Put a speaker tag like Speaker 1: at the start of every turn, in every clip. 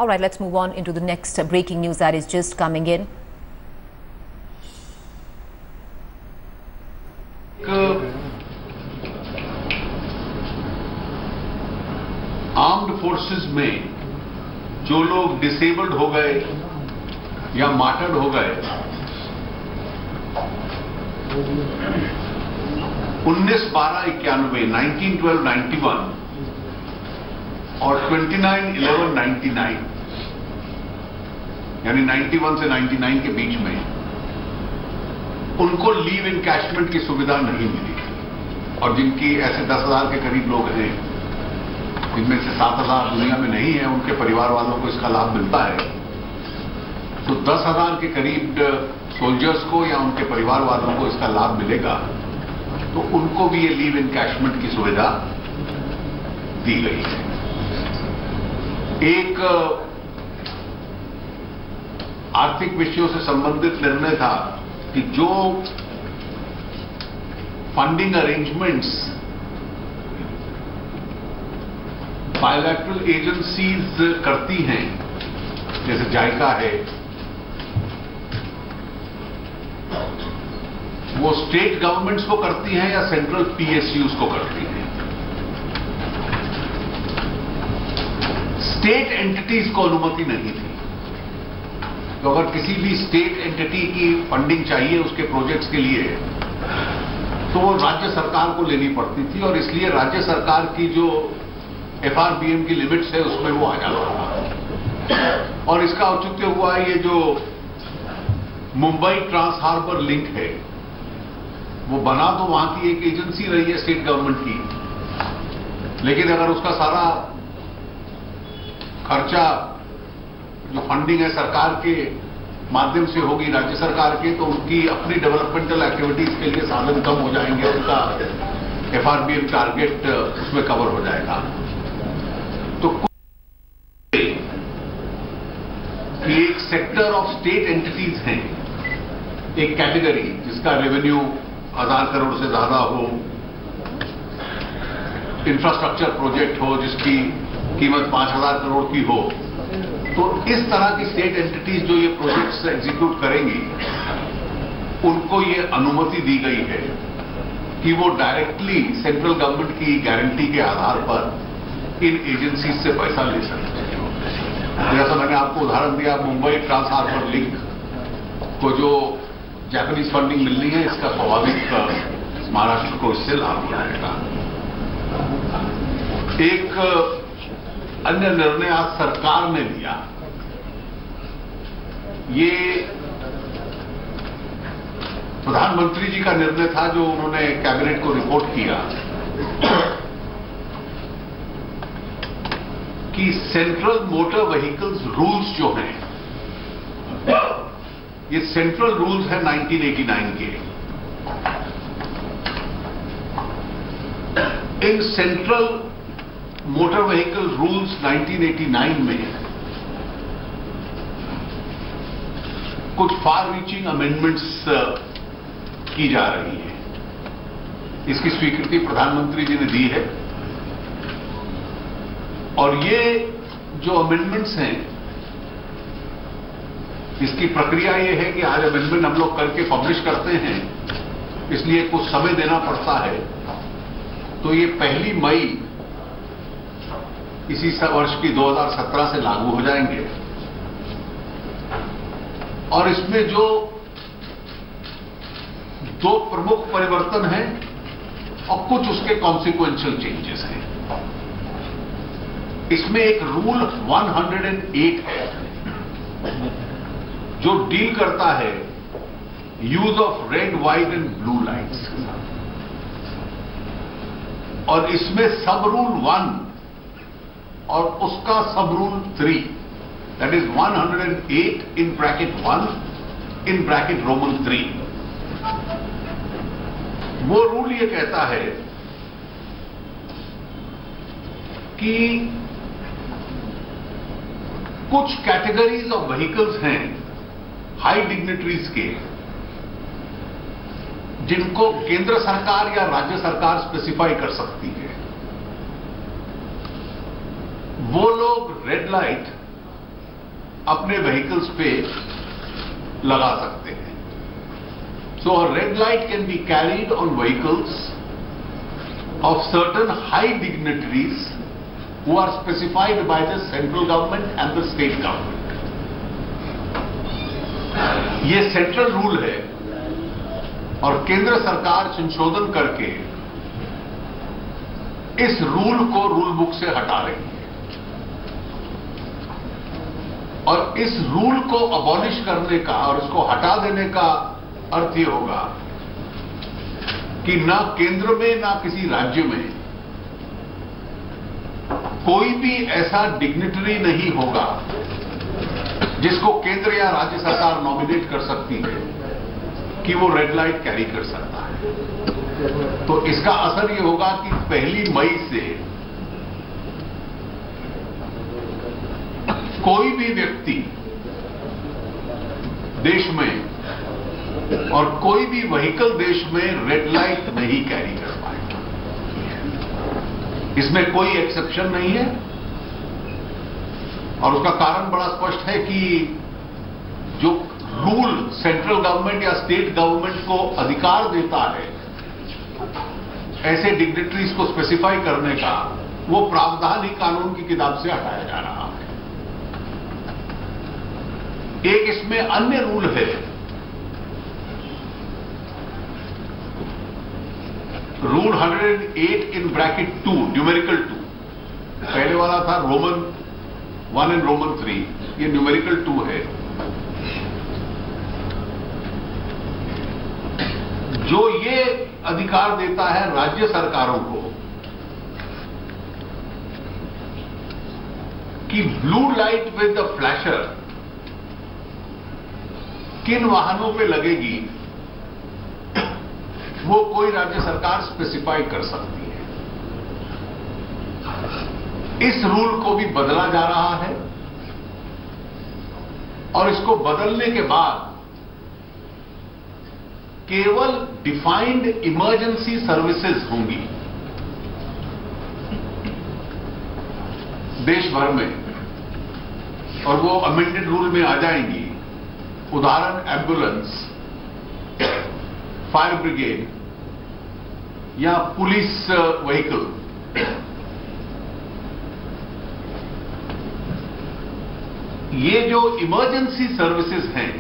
Speaker 1: All right, let's move on into the next breaking news that is just coming in.
Speaker 2: Armed forces में जो लोग disabled हो गए या मार्टर्ड हो गए, 19/12/91, 19/12/91 और 29/11/99, यानी 91 से 99 के बीच में उनको लीव इनकैशमेंट की सुविधा नहीं मिली थी। और जिनकी ऐसे 10,000 के करीब लोग हैं, जिनमें से 7,000 दुनिया में नहीं है, उनके परिवार वालों को इसका लाभ मिलता है। तो 10,000 के करीब सोल्जर्स को या उनके परिवार वालों को इसका लाभ मिलेगा, तो उनको भी ये लीव इनकैशमेंट की सुविधा दी गई है। एक आर्थिक विषयों से संबंधित निर्णय था कि जो फंडिंग अरेंजमेंट्स बायलैटरल एजेंसीज करती हैं, जैसे जायका है, वो स्टेट गवर्नमेंट्स को करती हैं या सेंट्रल पीएसयूज को करती हैं। स्टेट एंटिटीज को अनुमति नहीं थी। तो अगर किसी भी स्टेट एंटिटी की फंडिंग चाहिए उसके प्रोजेक्ट्स के लिए, तो वो राज्य सरकार को लेनी पड़ती थी, और इसलिए राज्य सरकार की जो एफआरबीएम की लिमिट्स है उसमें वो आ जाता था। और इसका औचित्य हुआ ये जो मुंबई ट्रांस हार्बर लिंक है, वो बना तो वहां की एक एजेंसी रही है स्टेट गवर्नमेंट की, लेकिन अगर उसका सारा खर्चा, जो फंडिंग है सरकार के माध्यम से होगी, राज्य सरकार के, तो उनकी अपनी डेवलपमेंटल एक्टिविटीज के लिए साधन कम हो जाएंगे, उनका एफआरबीएम टारगेट उसमें कवर हो जाएगा। तो एक सेक्टर ऑफ स्टेट एंटिटीज हैं, एक कैटेगरी जिसका रेवेन्यू 1,000 करोड़ से ज्यादा हो, इंफ्रास्ट्रक्चर प्रोजेक्ट हो जिसकी कीमत 5,000 करोड़ की हो, तो इस तरह की स्टेट एंटिटीज जो ये प्रोजेक्ट्स एग्जीक्यूट करेंगी, उनको ये अनुमति दी गई है कि वो डायरेक्टली सेंट्रल गवर्नमेंट की गारंटी के आधार पर इन एजेंसीज से पैसा ले सकते हैं। जैसा मैंने आपको उदाहरण दिया, मुंबई ट्रांस हार्बर लिंक को जो जापानीज फंडिंग मिलनी है, इसका स्वाभाविक महाराष्ट्र को इससे लाभ मिलेगा। एक अन्य निर्णय आज सरकार ने लिया, ये प्रधानमंत्री जी का निर्णय था जो उन्होंने कैबिनेट को रिपोर्ट किया कि सेंट्रल मोटर व्हीकल्स रूल्स जो हैं, ये सेंट्रल रूल्स हैं 1989 के। In central motor vehicle rules 1989 में कुछ फार रीचिंग अमेंडमेंट्स की जा रही है। इसकी स्वीकृति प्रधानमंत्री जी ने दी है, और ये जो अमेंडमेंट्स हैं, इसकी प्रक्रिया ये है कि आज अमेंडमेंट हम लोग करके पब्लिश करते हैं, इसलिए कुछ समय देना पड़ता है। तो ये 1 मई इसी वर्ष की 2017 से लागू हो जाएंगे, और इसमें जो 2 प्रमुख परिवर्तन हैं और कुछ उसके कॉन्सिक्वेंशियल चेंजेस हैं। इसमें एक रूल 108 है जो डील करता है use of red, white and blue lights, और इसमें सब रूल 1 और उसका सब rule 3, that is 108 in bracket 1 in bracket Roman 3, वो रूल ये कहता है कि कुछ कैटेगरीज ऑफ व्हीकल्स हैं हाई डिग्निटरीज के, जिनको केंद्र सरकार या राज्य सरकार स्पेसिफाई कर सकती है। वो लोग रेड लाइट अपने व्हीकल्स पे लगा सकते हैं. So a red light can be carried on vehicles of certain high dignitaries who are specified by the central government and the state government. ये सेंट्रल रूल है और केंद्र सरकार संशोधन करके इस रूल को रूल बुक से हटा रही है. और इस रूल को अबॉलिश करने का और इसको हटा देने का अर्थ ये होगा कि ना केंद्र में ना किसी राज्य में कोई भी ऐसा डिग्निटरी नहीं होगा जिसको केंद्र या राज्य सरकार नॉमिनेट कर सकती है कि वो रेड लाइट कैरी कर सकता है. तो इसका असर ये होगा कि 1 मई से कोई भी व्यक्ति देश में और कोई भी व्हीकल देश में रेड लाइट नहीं कैरी कर पाएगा. इसमें कोई एक्सेप्शन नहीं है और उसका कारण बड़ा स्पष्ट है कि जो रूल सेंट्रल गवर्नमेंट या स्टेट गवर्नमेंट को अधिकार देता है ऐसे डिग्निटरीज को स्पेसिफाई करने का, वो प्रावधान ही कानून की किताब से हटाया जा रहा है. एक इसमें अन्य रूल है, रूल 108 इन ब्रैकेट 2, न्यूमेरिकल 2. पहले वाला था रोमन 1 एंड रोमन 3, ये न्यूमेरिकल 2 है. जो ये अधिकार देता है राज्य सरकारों को कि blue light with the flasher किन वाहनों पे लगेगी, वो कोई राज्य सरकार स्पेसिफाई कर सकती है. इस रूल को भी बदला जा रहा है और इसको बदलने के बाद केवल डिफाइंड इमरजेंसी सर्विसेज होंगी देश भर में और वो अमेंडेड रूल में आ जाएंगी. उदाहरण एम्बुलेंस, फायर ब्रिगेड या पुलिस व्हीकल. ये जो इमरजेंसी सर्विसेज हैं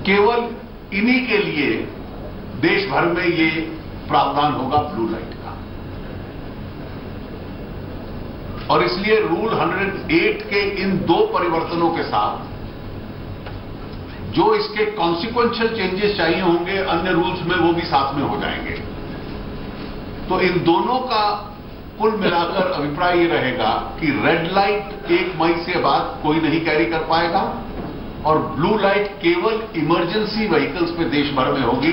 Speaker 2: केवल इन्हीं के लिए देश भर में ये प्रावधान होगा ब्लू लाइट का. और इसलिए रूल 108 के इन 2 परिवर्तनों के साथ जो इसके कॉन्सिक्वेंशियल चेंजेस चाहिए होंगे अन्य रूल्स में, वो भी साथ में हो जाएंगे. तो इन दोनों का कुल मिलाकर अभिप्राय ये रहेगा कि रेड लाइट 1 मई से बाद कोई नहीं कैरी कर पाएगा और ब्लू लाइट केवल इमरजेंसी व्हीकल्स पे देश भर में होगी.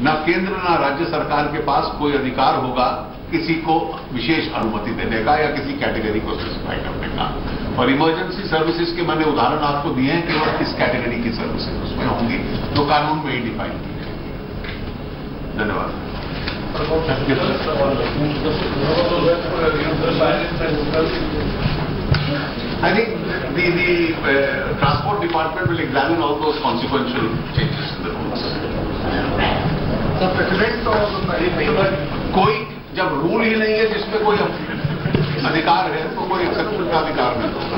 Speaker 2: ना केंद्र ना राज्य सरकार के पास कोई अधिकार होगा किसी को विशेष अनुमति देने का या किसी कैटेगरी को स्पेसिफाई करने का. और इमरजेंसी सर्विसेज के मैंने उदाहरण आपको दिए हैं कि वो किस कैटेगरी की सर्विसेज उसमें होंगी, तो कानून में ही डिफाइन की जाएगी. धन्यवाद. I think the transport department will examine all those consequential changes in the rules.
Speaker 3: The precedent और
Speaker 2: कोई जब रूल ही नहीं है जिसमें कोई अधिकार है तो कोई एक्सेप्शन का अधिकार नहीं होगा.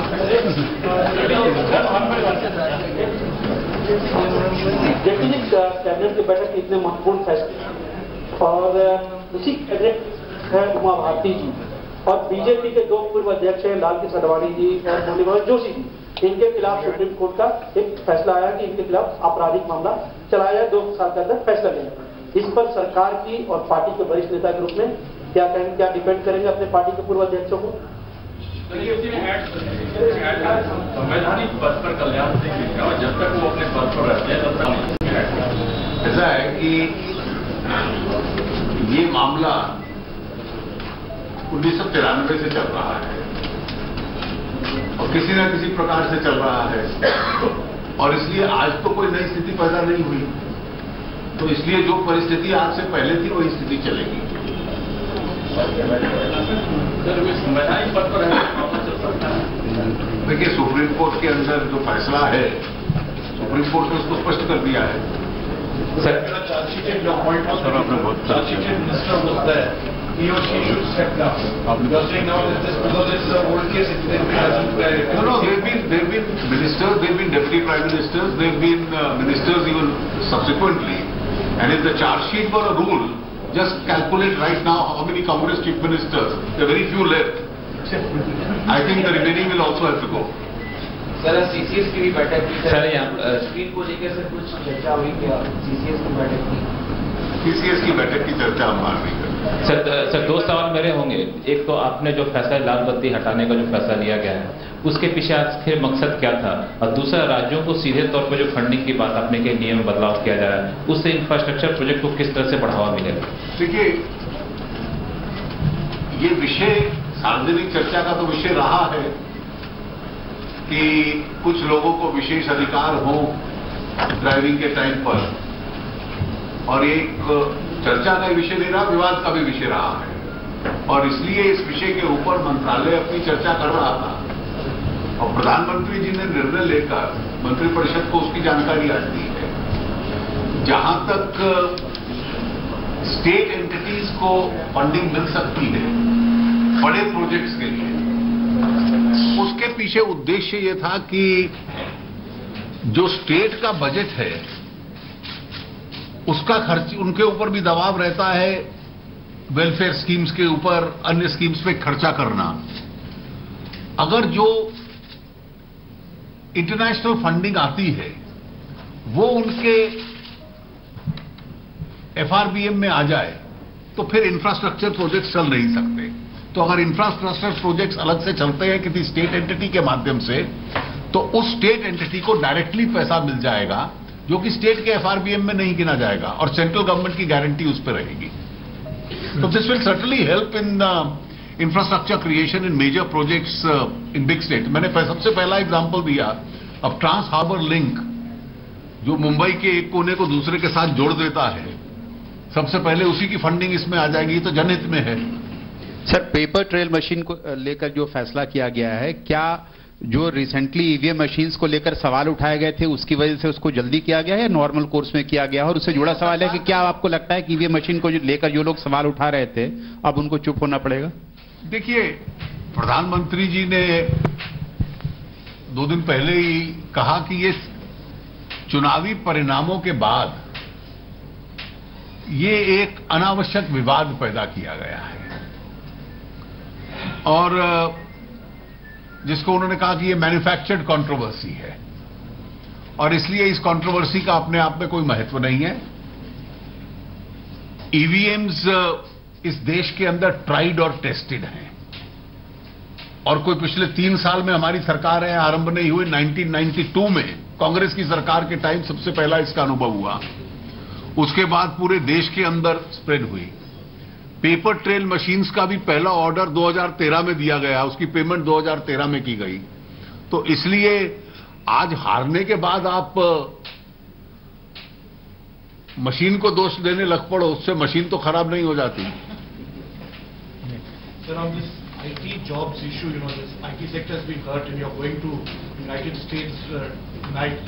Speaker 4: जैसे कैबिनेट की बैठक इतने महत्वपूर्ण फैसले और उसी कैबिनेट है उमा भारती जी और बीजेपी के 2 पूर्व अध्यक्ष हैं लाल कृष्ण आडवाणी जी और मुरलीधर जोशी जी. इनके खिलाफ सुप्रीम कोर्ट का एक फैसला आया कि इनके खिलाफ आपराधिक मामला चलाया जाए, 2 साल के अंदर फैसला लेना. इस पर सरकार की और पार्टी के वरिष्ठ नेता के रूप में क्या कहेंगे, क्या डिपेंड करेंगे अपने पार्टी के पूर्व अध्यक्षों को?
Speaker 5: संवैधानिक पद पर कल्याण सिंह और जब तक वो अपने पद पर रहते हैं तब तक
Speaker 2: ऐसा है कि ये मामला 1993 से चल रहा है और किसी न किसी प्रकार से चल रहा है और इसलिए आज तो कोई नई स्थिति पैदा नहीं हुई. तो इसलिए जो परिस्थिति आज से पहले थी वही स्थिति चलेगी.
Speaker 5: सर वे संवैधानिक पद पर रहने
Speaker 2: देखिए, सुप्रीम कोर्ट के अंदर जो फैसला है, सुप्रीम कोर्ट ने उसको स्पष्ट कर दिया है।
Speaker 5: Sir,
Speaker 3: he or she should step down. You are saying now that this, because this is an old case, it hasn't...
Speaker 2: No, there have been ministers, there have been deputy prime ministers, there have been ministers even subsequently. And if the charge sheet were a rule, just calculate right now how many Congress chief ministers. There are very few left. I think the remaining will also have to go.
Speaker 6: Sir, CCS की भी बैठक की
Speaker 5: sir, यहाँ
Speaker 6: screen को लेकर sir कुछ चर्चा हुई क्या? सीसीएस की बैठक की,
Speaker 2: सीसीएस की बैठक की चर्चा हम बाहर नहीं करें।
Speaker 5: सर, दो सवाल मेरे होंगे। एक तो आपने जो फैसला लाल बत्ती हटाने का जो फैसला लिया गया है, उसके पीछे आखिर मकसद क्या था? और दूसरा, राज्यों को सीधे तौर पर जो फंडिंग की बात आपने के नियम में बदलाव किया जा रहा है, उससे इंफ्रास्ट्रक्चर प्रोजेक्ट को किस तरह से बढ़ावा मिलेगा?
Speaker 2: देखिए, ये विषय सार्वजनिक चर्चा का तो विषय रहा है कि कुछ लोगों को विशेष अधिकार हो ड्राइविंग के टाइम पर, और एक चर्चा का विषय नहीं रहा, विवाद का भी विषय रहा है, और इसलिए इस विषय के ऊपर मंत्रालय अपनी चर्चा कर रहा था और प्रधानमंत्री जी ने निर्णय लेकर मंत्रिपरिषद को उसकी जानकारी आज दी है। जहां तक स्टेट एंटिटीज को फंडिंग मिल सकती है बड़े प्रोजेक्ट्स के लिए, उसके पीछे उद्देश्य ये था कि जो स्टेट का बजट है उसका खर्च, उनके ऊपर भी दबाव रहता है वेलफेयर स्कीम्स के ऊपर, अन्य स्कीम्स पे खर्चा करना। अगर जो इंटरनेशनल फंडिंग आती है वो उनके एफआरबीएम में आ जाए तो फिर इंफ्रास्ट्रक्चर प्रोजेक्ट्स चल नहीं सकते। तो अगर इंफ्रास्ट्रक्चर प्रोजेक्ट्स अलग से चलते हैं किसी स्टेट एंटिटी के माध्यम से, तो उस स्टेट एंटिटी को डायरेक्टली पैसा मिल जाएगा जो कि स्टेट के एफआरबीएम में नहीं गिना जाएगा, और सेंट्रल गवर्नमेंट की गारंटी उस पर रहेगी। तो this will certainly help in infrastructure creation in major projects in big state. मैंने सबसे पहला एग्जांपल दिया, अब ट्रांस हार्बर लिंक जो मुंबई के एक कोने को दूसरे के साथ जोड़ देता है, सबसे पहले उसी की फंडिंग इसमें आ जाएगी, तो जनहित में है।
Speaker 7: सर, पेपर ट्रेल मशीन को लेकर जो फैसला किया गया है, क्या जो रिसेंटली ईवीएम मशीन्स को लेकर सवाल उठाए गए थे उसकी वजह से उसको जल्दी किया गया है या नॉर्मल कोर्स में किया गया है? और उससे जुड़ा सवाल है कि क्या आपको लगता है कि ईवीएम मशीन को लेकर जो लोग सवाल उठा रहे थे अब उनको चुप होना पड़ेगा?
Speaker 2: देखिए, प्रधानमंत्री जी ने 2 दिन पहले ही कहा कि ये चुनावी परिणामों के बाद ये एक अनावश्यक विवाद पैदा किया गया है, और जिसको उन्होंने कहा कि ये मैन्युफैक्चर्ड कंट्रोवर्सी है, और इसलिए इस कंट्रोवर्सी का अपने आप में कोई महत्व नहीं है। ईवीएम्स इस देश के अंदर ट्राइड और टेस्टेड हैं, और कोई पिछले 3 साल में हमारी सरकार है, आरंभ नहीं हुई। 1992 में कांग्रेस की सरकार के टाइम सबसे पहला इसका अनुभव हुआ, उसके बाद पूरे देश के अंदर स्प्रेड हुई। पेपर ट्रेल मशीन्स का भी पहला ऑर्डर 2013 में दिया गया, उसकी पेमेंट 2013 में की गई। तो इसलिए आज हारने के बाद आप मशीन को दोष देने लग पड़ो, उससे मशीन तो खराब नहीं हो जाती।
Speaker 3: Sir, on this IT jobs issue, this IT sector has been hurt, and you're going to United States tonight.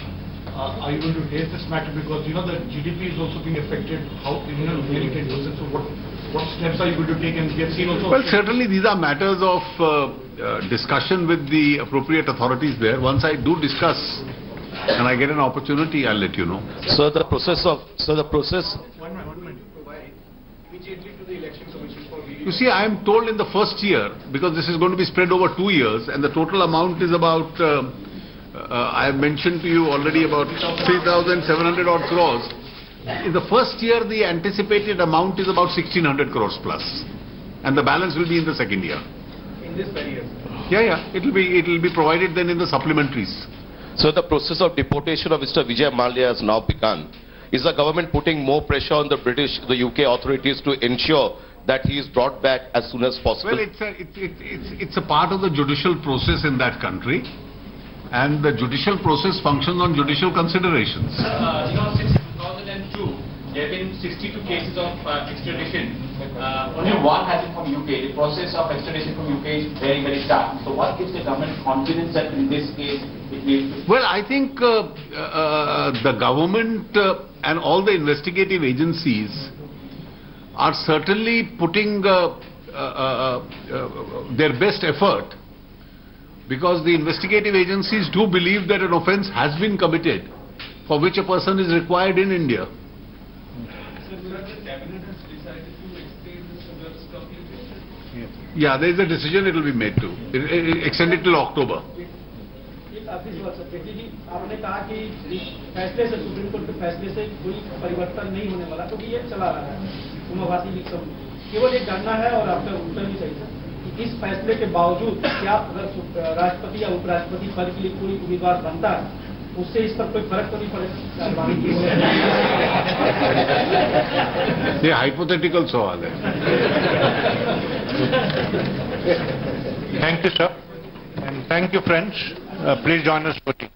Speaker 3: Are you going to raise this matter, because the GDP is also being affected? How nearly 10%? So what steps are you going to take? And we have seen also.
Speaker 2: Well, certainly these are matters of discussion with the appropriate authorities there. Once I do discuss and I get an opportunity, I'll let you know.
Speaker 8: So the process.
Speaker 3: One minute. Immediately to the election commission for video.
Speaker 2: You see, I am told in the first year, because this is going to be spread over 2 years, and the total amount is about, I have mentioned to you already, about 3,700 odd crores. In the first year, the anticipated amount is about 1,600 crores plus, and the balance will be in the second year.
Speaker 3: In this very year.
Speaker 2: Yeah. It will be provided then in the supplementaries.
Speaker 8: So the process of deportation of Mr. Vijay Mallya has now begun. Is the government putting more pressure on the UK authorities to ensure that he is brought back as soon as possible?
Speaker 2: Well, it's a part of the judicial process in that country, and the judicial process functions on judicial considerations.
Speaker 5: Since 2002,
Speaker 9: there have been 62 cases of extradition. Only one has been from UK. The process of extradition from UK is very, very tough. So what gives the government confidence that in this case it will...
Speaker 2: Well, I think the government and all the investigative agencies are certainly putting their best effort, because the investigative agencies do believe that an offence has been committed for which a person is required in India. Yeah, there is a decision, it will be made to extend it till October.
Speaker 4: आपने कहा कि फैसले से supreme court के फैसले से कोई परिवर्तन नहीं होने वाला, क्योंकि ये चला रहा है उमाभाती लीग सब केवल एक जानना है और आपका उत्तर भी सही था कि इस फैसले के बावजूद क्या अगर राष्ट्रपति या उपराष्ट्रपति पद के लिए कोई उम्मीदवार बनता है उससे इस पर कोई फर्क तो नहीं पड़ेगा?
Speaker 2: ये हाइपोथेटिकल सवाल है.
Speaker 10: Thank you, sir, and thank you, friends. Please join us for tea.